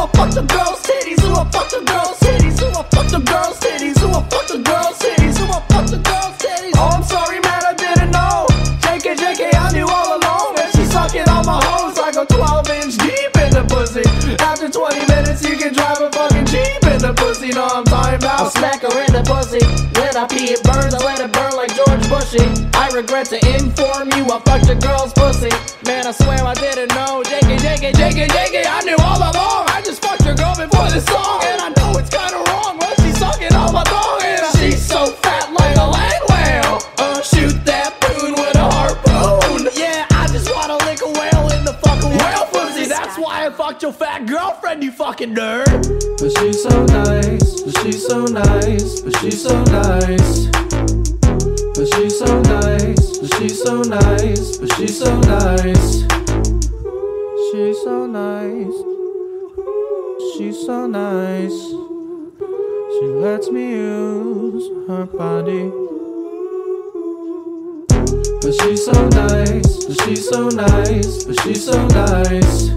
I fuck the girls' titties? Who I fuck the girls' titties? Who I fuck the girls' titties? Who I fuck the girls' titties? Who I fuck the girls' titties? Oh, I'm sorry, man, I didn't know. JK, I knew all along. And she sucking on my hoes like a 12-inch deep in the pussy. After 20 minutes, you can drive a fucking Jeep in the pussy. Know what I'm talking about? I'll smack her in the pussy. When I pee it burns, I let it burn like George Bushy. I regret to inform you, I fucked a girl's pussy. Man, I swear I didn't know. JK, I knew all along. I just fucked your girl before this song. And I know it's kinda wrong, but she's sucking on my thong. And she's so fat like a land whale. Shoot that poon with a harpoon. Yeah, I just wanna lick a whale in the fucking whale pussy. That's why I fucked your fat girlfriend, you fucking nerd. But she's so nice, but she's so nice, but she's so nice. But she's so nice, but she's so nice, but she's so nice. She's so nice, she's so nice. She lets me use her body. But she's so nice, but she's so nice, but she's so nice.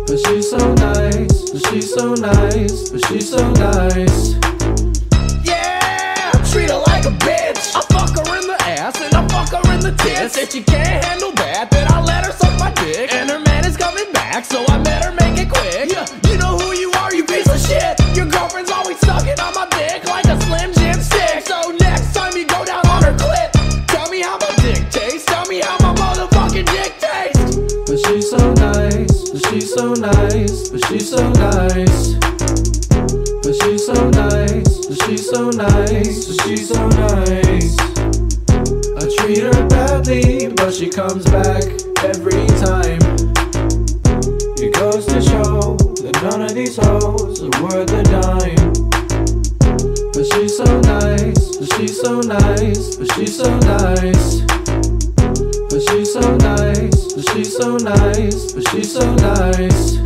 But she's so nice, but she's so nice, but she's so nice. Yeah, I treat her like a bitch. I fuck her in the ass and I fuck her in the tits. If she can't handle that, then I let her suck my dick. And her man is coming back, so I better make it quick. Yeah, you know who you are, you piece of shit. Your girlfriend's always sucking on my dick like a Slim Jim stick. So next time you go down on her clit, tell me how my dick tastes. Tell me how my motherfucking dick tastes. But she's so nice, but she's so nice, but she's so nice. But she's so nice, but she's so nice, but she's so nice. I treat her badly, but she comes back every time. It goes to show that none of these hoes are worth a dime. But she's so nice, but she's so nice, but she's so nice. But she's so nice, but she's so nice, but she's so nice.